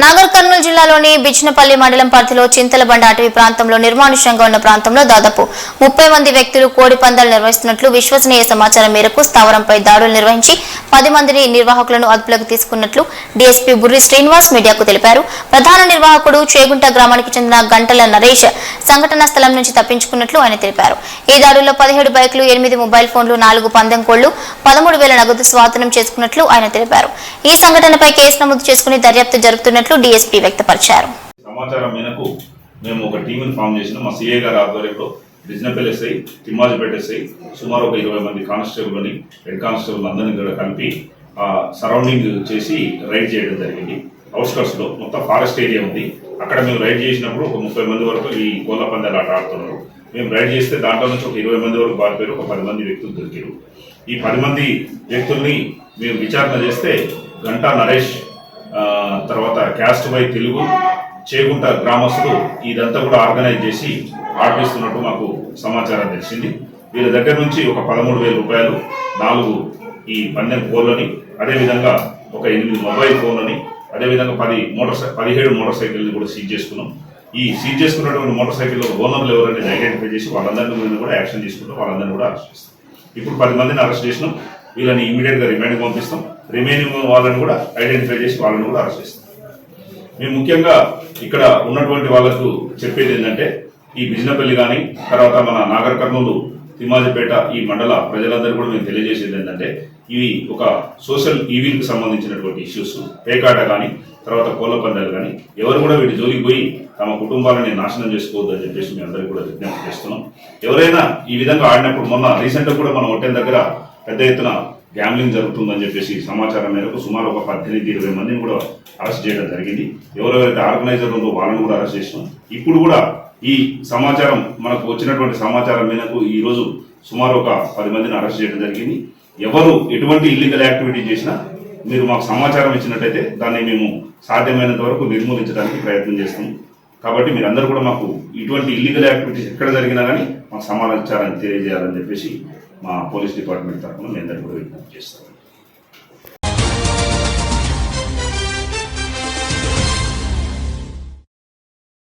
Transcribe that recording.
నాగర్ కర్నూలు జిల్లాలోని బిచ్నపల్లి మండలం పరిధిలో చింతలబండ అటవీ ప్రాంతంలో నిర్మానుష్యంగా ఉన్న ప్రాంతంలో దాదాపు 30 మంది వ్యక్తులు కోడి పందాలు నిర్వహిస్తున్నట్లు విశ్వసనీయ సమాచారం మేరకు స్థావరంపై దాడులు నిర్వహించి 10 మంది నిర్వాహకులను అదుపులోకి తీసుకున్నట్లు డీఎస్పీ బుర్రి శ్రీనివాస్ మీడియాకు తెలిపారు. ప్రధాన నిర్వాహకుడు చేగుంట గ్రామానికి చెందిన గంటల నరేష్ సంఘటనా స్థలం నుంచి తప్పించుకున్నట్లు ఆయన తెలిపారు. ఈ దాడుల్లో 17 బైకులు, 8 మొబైల్ ఫోన్లు, 4 పందెం కోళ్లు, 13,000 నగదు స్వాధీనం చేసుకున్నట్లు ఆయన తెలిపారు. ఈ సంఘటనపై కేసు నమోదు చేసుకుని దర్యాప్తు జరుగుతున్నట్లు డీఎస్పీ వ్యక్తపరిచారు. సమాచారం మేరకు మేము ఒక టీంని ఫామ్ చేసినాం. మా సిఐ గారి ఆధ్వర్యంలో బిజినపల్లి ఎస్ఐ, తిమ్మాజిపేట ఎస్ఐ, సుమారు ఒక 20 మంది కానిస్టేబుల్ని, హెడ్ కానిస్టేబుల్ అందరినీ కూడా కలిపి సరౌండింగ్ చేసి రైడ్ చేయడం జరిగింది. అవుట్స్కట్స్ లో మొత్తం ఫారెస్ట్ ఏరియా ఉంది. అక్కడ మేము రైడ్ చేసినప్పుడు ఒక 30 మంది వరకు ఈ కోళ్ల పందాలు ఆట ఆడుతున్నారు. మేము రైడ్ చేస్తే దాంట్లో నుంచి ఒక 20 మంది వరకు బాధిపోయారు. ఒక 10 మంది వ్యక్తులు దొరికారు. ఈ 10 మంది వ్యక్తుల్ని మేము విచారణ చేస్తే గంటా నరేష్, తర్వాత క్యాస్ట్ బై తెలుగు, చేగుంట గ్రామస్తులు ఇదంతా కూడా ఆర్గనైజ్ చేసి ఆడిపిస్తున్నట్టు మాకు సమాచారం తెలిసింది. వీళ్ళ దగ్గర నుంచి ఒక 13,000 రూపాయలు, 4 ఈ పందెం కోళ్ళని, అదేవిధంగా ఒక 8 మొబైల్ ఫోన్లని, అదేవిధంగా 17 మోటార్ సైకిల్ని కూడా సీజ్ చేసుకున్నాం. ఈ సీజ్ చేసుకున్నటువంటి మోటార్ సైకిల్ ఓనర్లు ఎవరైనా ఐడెంటిఫై చేసి వాళ్ళందరినీ మీద కూడా యాక్షన్ తీసుకుంటాం. వాళ్ళందరినీ కూడా అరెస్ట్ చేస్తాం. ఇప్పుడు 10 మందిని అరెస్ట్ చేసినాం. వీళ్ళని ఇమీడియట్గా రిమాండ్కి పంపిస్తాం. రిమైనింగ్ వాళ్ళని కూడా ఐడెంటిఫై చేసి వాళ్ళని కూడా అరెస్ట్ చేస్తాం. మేము ముఖ్యంగా ఇక్కడ ఉన్నటువంటి వాళ్ళకు చెప్పేది ఏంటంటే, ఈ బిజినపల్లి కానీ, తర్వాత మన నాగర్ కర్నూలు, తిమ్మాజిపేట ఈ మండల ప్రజలందరూ కూడా మేము తెలియజేసేది ఏంటంటే, ఇవి ఒక సోషల్ ఈవిల్కి సంబంధించినటువంటి ఇష్యూస్. పేకాట కానీ, తర్వాత కోళ్ల పందాలు కానీ, ఎవరు కూడా వీటి జోలికి పోయి తమ కుటుంబాలని నాశనం చేసుకోవద్దు అని చెప్పేసి మేము అందరికీ కూడా విజ్ఞప్తి చేస్తున్నాం. ఎవరైనా ఈ విధంగా ఆడినప్పుడు, మొన్న రీసెంట్గా కూడా మన హోటల్ దగ్గర పెద్ద ఎత్తున గ్యాంబ్లింగ్ జరుగుతుందని చెప్పేసి సమాచారం మేరకు సుమారు ఒక 18-20 మందిని కూడా అరెస్ట్ చేయడం జరిగింది. ఎవరెవరైతే ఆర్గనైజర్ ఉందో వాళ్ళని కూడా అరెస్ట్ చేసినాం. ఇప్పుడు కూడా ఈ సమాచారం మనకు వచ్చినటువంటి సమాచారం మేరకు ఈరోజు సుమారు ఒక 10 మందిని అరెస్ట్ చేయడం జరిగింది. ఎవరు ఎటువంటి ఇల్లీగల్ యాక్టివిటీ చేసినా మీరు మాకు సమాచారం ఇచ్చినట్టయితే దాన్ని మేము సాధ్యమైనంత వరకు నిర్మూలించడానికి ప్రయత్నం చేస్తాం. కాబట్టి మీరందరూ కూడా మాకు ఇటువంటి ఇల్లీగల్ యాక్టివిటీస్ ఎక్కడ జరిగినా కానీ మాకు సమాచారాన్ని తెలియజేయాలని చెప్పేసి మా పోలీస్ డిపార్ట్మెంట్ తరఫున మేము అందరూ కూడా విజ్ఞప్తి చేస్తాం.